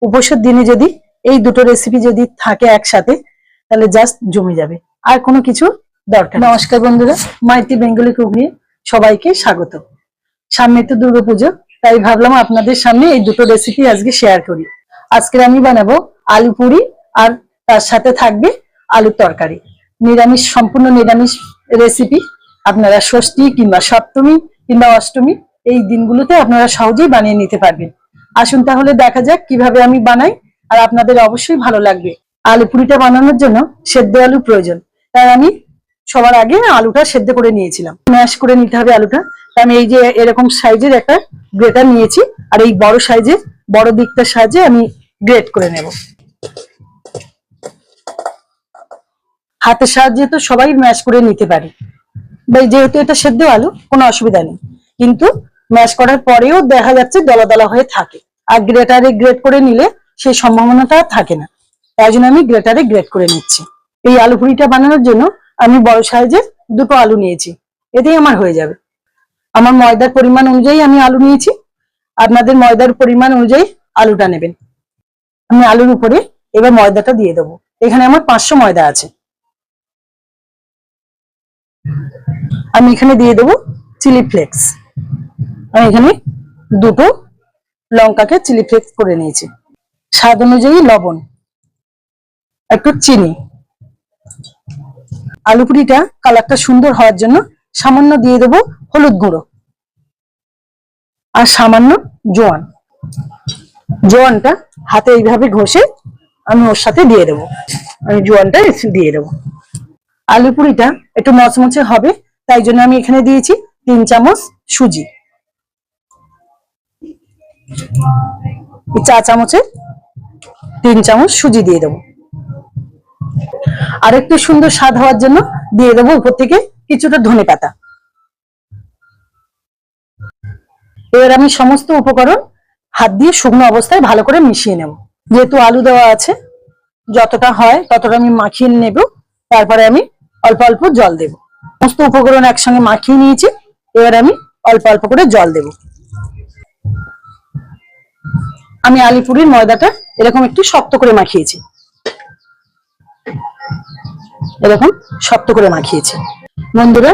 উপোসের দিনে যদি এই দুটো রেসিপি যদি থাকে একসাথে তাহলে জাস্ট জমে যাবে, আর কোনো কিছু দরকার। নমস্কার বন্ধুরা, মাইটি বেঙ্গলি কুকিং সবাইকে স্বাগত। সামনে তো দুর্গাপুজো, তাই ভাবলাম আপনাদের সামনে এই দুটো রেসিপি আজকে শেয়ার করি। আজকে আমি বানাবো আলু পুরি, আর তার সাথে থাকবে আলুর তরকারি। নিরামিষ, সম্পূর্ণ নিরামিষ রেসিপি। আপনারা ষষ্ঠী কিংবা সপ্তমী কিংবা অষ্টমী এই দিনগুলোতে আপনারা সহজেই বানিয়ে নিতে পারবেন। আসুন তাহলে দেখা যাক কিভাবে আমি বানাই, আর আপনাদের অবশ্যই ভালো লাগবে। আলু পুরিটা বানানোর জন্য সেদ্ধ আলু প্রয়োজন, তাই আমি সবার আগে আলুটা সেদ্ধ করে নিয়েছিলাম। ম্যাশ করে নিতে হবে আলুটা। আমি এই যে এরকম সাইজের একটা গ্রেটার নিয়েছি, আর এই বড় সাইজের বড় দিকটার সাহায্যে আমি গ্রেট করে নেব। হাতের সাহায্যে তো সবাই ম্যাশ করে নিতে পারে, যেহেতু এটা সেদ্ধ আলু কোনো অসুবিধা নেই, কিন্তু ম্যাশ করার পরেও দেখা যাচ্ছে দলা দলা হয়ে থাকে, আর গ্রেটারে গ্রেট করে নিলে সেই সম্ভাবনাটা থাকে না। তাই জন্য আমি গ্রেটারে গ্রেট করে নিচ্ছি। এই আলু পুরিটা বানানোর জন্য আমি বড় সাইজের দুটো আলু নিয়েছি, এতেই আমার হয়ে যাবে। আমার ময়দার পরিমাণ অনুযায়ী আমি আলু নিয়েছি, আপনাদের ময়দার পরিমাণ অনুযায়ী আলুটা নেবেন। আমি আলুর উপরে এবার ময়দাটা দিয়ে দেবো। এখানে আমার 500 ময়দা আছে। আমি এখানে দিয়ে দেবো চিলি ফ্লেক্স। আমি এখানে দুটো লঙ্কাকে চিলি ফ্লেক্স করে নিয়েছি। স্বাদ অনুযায়ী লবণ, একটু চিনি। আলু পুরিটা কালারটা সুন্দর হওয়ার জন্য সামান্য দিয়ে দেবো হলুদ গুঁড়ো, আর সামান্য জোয়ান। জোয়ানটা হাতে এইভাবে ঘষে আমি ওর সাথে দিয়ে দেবো। আমি জোয়ানটা দিয়ে দেবো। আলু পুরিটা একটু মচমচে হবে, তাই জন্য আমি এখানে দিয়েছি 3 চামচ সুজি। 4 চামচের 3 চামচ সুজি দিয়ে দেবো। আর একটু সুন্দর স্বাদ হওয়ার জন্য দিয়ে দেবো উপর থেকে কিছুটা ধনেপাতা। এবার আমি সমস্ত উপকরণ হাত দিয়ে শুকনো অবস্থায় ভালো করে মিশিয়ে নেব। যেহেতু আলু দেওয়া আছে, যতটা হয় ততটা আমি মাখিয়ে নেব। তারপরে আমি অল্প অল্প জল দেব। সমস্ত উপকরণ একসঙ্গে মাখিয়ে নিয়েছি, এবার আমি অল্প অল্প করে জল দেব। আমি আলু পুরির ময়দাটা এরকম একটু শক্ত করে মাখিয়েছি, এরকম শক্ত করে মাখিয়েছি। বন্ধুরা,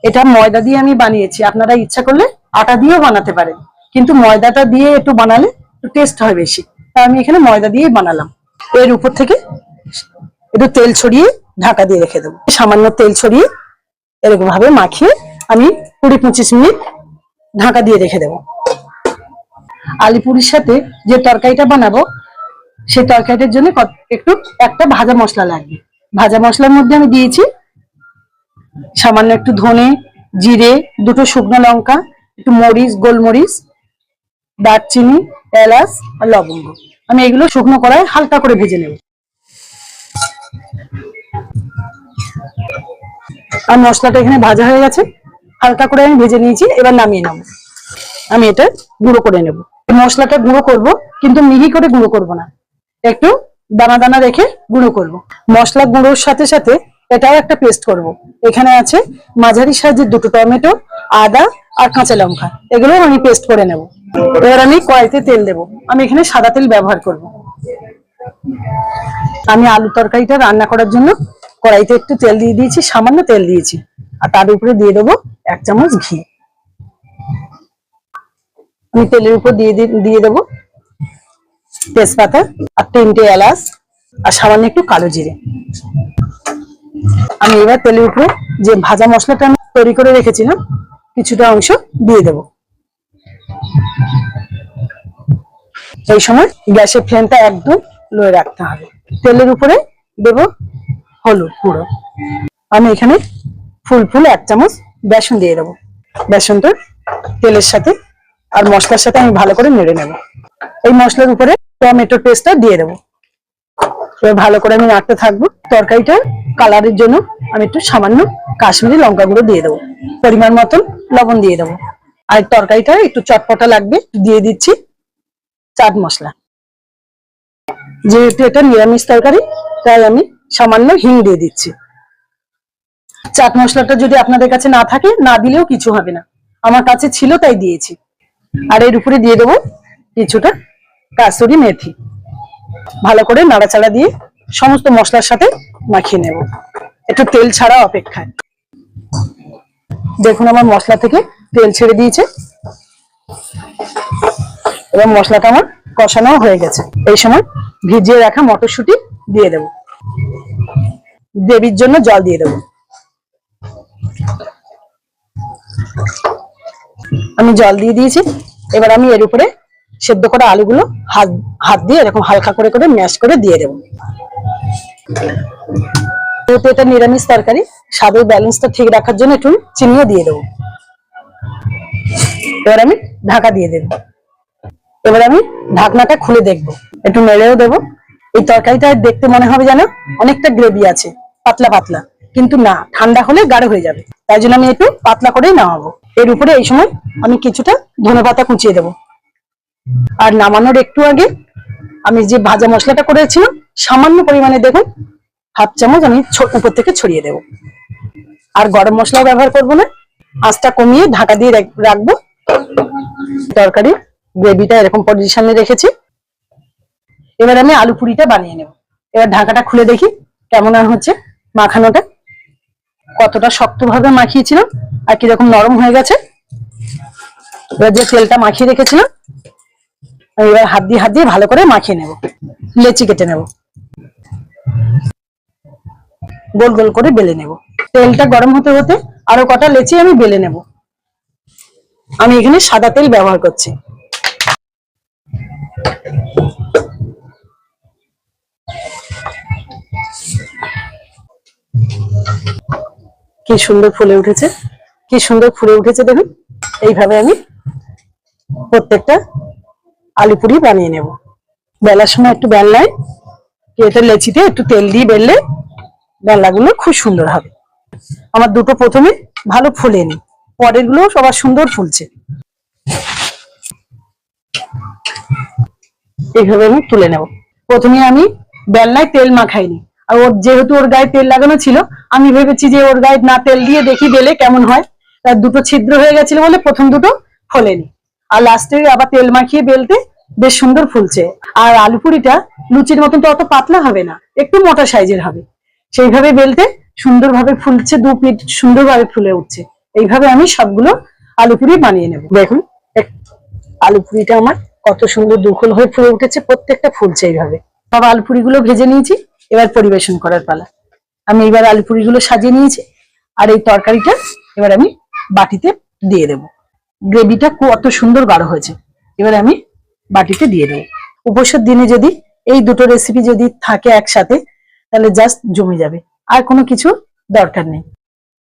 এটা ময়দা দিয়ে আমি বানিয়েছি, আপনারা ইচ্ছা করলে আটা দিয়েও বানাতে পারেন, কিন্তু ময়দাটা দিয়ে একটু বানালে টেস্ট হয় বেশি, তাই আমি এখানে ময়দা দিয়ে বানালাম। এর উপর থেকে একটু তেল ছড়িয়ে ঢাকা দিয়ে রেখে দেবো। সামান্য তেল ছড়িয়ে এরকম ভাবে মাখিয়ে আমি 20-25 মিনিট ঢাকা দিয়ে রেখে দেবো। আলু পুরির সাথে যে তরকারিটা বানাবো, সেই তরকারিটার জন্য একটা ভাজা মশলা লাগবে। ভাজা মশলার মধ্যে আমি দিয়েছি সামান্য একটু ধনে, জিরে, দুটো শুকনো লঙ্কা, একটু মরিচ, গোলমরিচ, দারচিনি, এলাচ আর লবঙ্গ। আমি এগুলো শুকনো কড়ায় হালকা করে ভেজে নেব। আর মশলাটা এখানে ভাজা হয়ে গেছে, হালকা করে আমি ভেজে নিয়েছি। এবার নামিয়ে নেব। আমি এটা গুঁড়ো করে নেব। মশলাটা গুঁড়ো করব, কিন্তু মিহি করে গুঁড়ো করব না, একটু দানা দানা রেখে গুঁড়ো করব। মশলা গুঁড়োর সাথে সাথে এটাও একটা পেস্ট করব। এখানে আছে মাঝারি সাইজের দুটো টমেটো, আদা আর কাঁচা লঙ্কা, এগুলো আমি পেস্ট করে নেব। এবার আমি কড়াইতে তেল দেব। আমি এখানে সাদা তেল ব্যবহার করব। আমি আলু তরকারিটা রান্না করার জন্য কড়াইতে একটু তেল দিয়ে দিয়েছি, সামান্য তেল দিয়েছি, আর তার উপরে দিয়ে দেবো 1 চামচ ঘি। আমি তেলের উপর দিয়ে দেবো তেজপাতা আর 3টে এলাচ আর সামান্য একটু কালো জিরে। আমি এবার তেলের উপরে যে ভাজা মশলাটা আমি তৈরি করে রেখেছিলাম কিছুটা অংশ দিয়ে দেব। এই সময় গ্যাসের ফ্লেমটা একদম লো রাখতে হবে। তেলের উপরে দেব হলুদ গুঁড়ো। আমি এখানে ফুল 1 চামচ বেসন দিয়ে দেবো। বেসনটা তেলের সাথে আর মশলার সাথে আমি ভালো করে নেড়ে নেব। এই মশলার উপরে টমেটো পেস্টটা দিয়ে দেবো। এবার ভালো করে আমি নাড়তে থাকবো। তরকারিটা কালারের জন্য আমি একটু সামান্য কাশ্মীরি লঙ্কা গুঁড়ো দিয়ে দেবো। পরিমাণ মতন লবণ দিয়ে দেবো। আর তরকারিটা একটু চটপটা লাগবে, দিয়ে দিচ্ছি চাট মশলা। যেহেতু এটা নিরামিষ তরকারি, তাই আমি সামান্য হিং দিয়ে দিচ্ছি। চাট মশলাটা যদি আপনাদের কাছে না থাকে, না দিলেও কিছু হবে না, আমার কাছে ছিল তাই দিয়েছি। আর এর উপরে দিয়ে দেবো কিছুটা কাসুরি মেথি। ভালো করে নাড়াচাড়া দিয়ে সমস্ত মশলার সাথে মাখিয়ে নেব, একটু তেল ছাড়া অপেক্ষায়। দেখুন আমার মশলা থেকে তেল ছেড়ে দিয়েছে এবং মশলাটা আমার কষানো হয়ে গেছে। এই সময় ভিজিয়ে রাখা মটরশুঁটি দিয়ে দেব, গ্রেভির জন্য জল দিয়ে দেব। আমি জল দিয়ে দিয়েছি। এবার আমি এর উপরে সেদ্ধ করা আলুগুলো হাত দিয়ে এরকম হালকা করে করে ম্যাশ করে দিয়ে দেব। যেহেতু এটা নিরামিষ তরকারি, স্বাদের ব্যালেন্সটা ঠিক রাখার জন্য একটু চিনিও দিয়ে দেবো। এবার আমি ঢাকা দিয়ে দেব। এবার আমি ঢাকনাটা খুলে দেখব, একটু নেড়েও দেবো। এই তরকারিটা দেখতে মনে হবে যেন অনেকটা গ্রেভি আছে, পাতলা পাতলা, কিন্তু না, ঠান্ডা হলে গাঢ় হয়ে যাবে। তাই জন্য আমি একটু পাতলা করেই নামাবো। এর উপরে এই সময় আমি কিছুটা ধনেপাতা কুচিয়ে দেবো। আর নামানোর একটু আগে আমি যে ভাজা মশলাটা করেছিলাম সামান্য পরিমাণে দেখুন হাফ চামচ আমি উপর থেকে ছড়িয়ে দেব। আর গরম মশলা ব্যবহার করবো না, আঁচটা কমিয়ে ঢাকা দিয়ে রাখবো। তরকারি গ্রেভিটা এরকম পজিশনে রেখেছি। এবার আমি আলু পুরিটা বানিয়ে নেব। এবার ঢাকাটা খুলে দেখি কেমন আর হচ্ছে মাখানোটা, কতটা শক্তভাবে মাখিয়েছিলাম আর কিরকম নরম হয়ে গেছে। এবার যে তেলটা মাখিয়ে রেখেছিলাম এবার হাত দিয়ে ভালো করে মাখিয়ে নেব। লেচি কেটে নেব, গোল গোল করে বেলে নেব। তেলটা গরম হতে হতে আরো কটা লেচি আমি বেলে নেব। আমি এখানে সাদা তেল ব্যবহার করছি। কি সুন্দর ফুলে উঠেছে, কি সুন্দর ফুলে উঠেছে দেখুন। এইভাবে আমি প্রত্যেকটা আলু পুরি বানিয়ে নেব। বেলার সময় একটু বেলনায় কেটে লেচিতে একটু তেল দিয়ে বেললে বেলাগুলো খুব সুন্দর হবে। আমার দুটো প্রথমে ভালো ফুলেনি, পরের গুলো সবার সুন্দর ফুলছে। এইভাবে আমি তুলে নেব। প্রথমে আমি বেলনায় তেল মাখাইনি, আর ওর যেহেতু ওর গায়ে তেল লাগানো ছিল আমি ভেবেছি যে ওর গায়ে না তেল দিয়ে দেখি বেলে কেমন হয়। তার দুটো ছিদ্র হয়ে গেছিল বলে প্রথম দুটো ফোলেনি, আর লাস্টে আবার তেল মাখিয়ে বেলতে বেশ সুন্দর ফুলছে। আর আলু পুরিটা লুচির মতন তো অত পাতলা হবে না, একটু মোটা সাইজের হবে। সেইভাবে বেলতে সুন্দরভাবে ফুলছে, দু পিঠ সুন্দরভাবে ফুলে উঠছে। এইভাবে আমি সবগুলো আলু পুরি বানিয়ে নেব। দেখুন আলু পুরিটা আমার কত সুন্দর দুখল হয়ে ফুলে উঠেছে, প্রত্যেকটা ফুলছে এইভাবে। সব আলু পুরিগুলো ভেজে নিয়েছি, এবার পরিবেশন করার পালা। আমি এবার আলু পুরিগুলো সাজিয়ে নিয়েছি আর এই তরকারিটা এবার আমি বাটিতে দিয়ে দেব। গ্রেভিটা কত সুন্দর গাঢ় হয়েছে, এবার আমি বাটিতে দিয়ে দেবো। উপোসের দিনে যদি এই দুটো রেসিপি যদি থাকে একসাথে তাহলে জাস্ট জমে যাবে, আর কোনো কিছু দরকার নেই।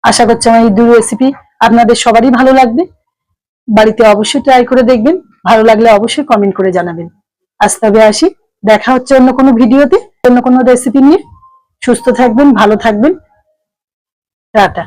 আশা করছি আমার এই দুটো রেসিপি আপনাদের সবারই ভালো লাগবে। বাড়িতে অবশ্যই ট্রাই করে দেখবেন, ভালো লাগলে অবশ্যই কমেন্ট করে জানাবেন। আজ তবে আসি, দেখা হচ্ছে অন্য কোনো ভিডিওতে অন্য কোনো রেসিপি নিয়ে। সুস্থ থাকবেন, ভালো থাকবেন, টাটা।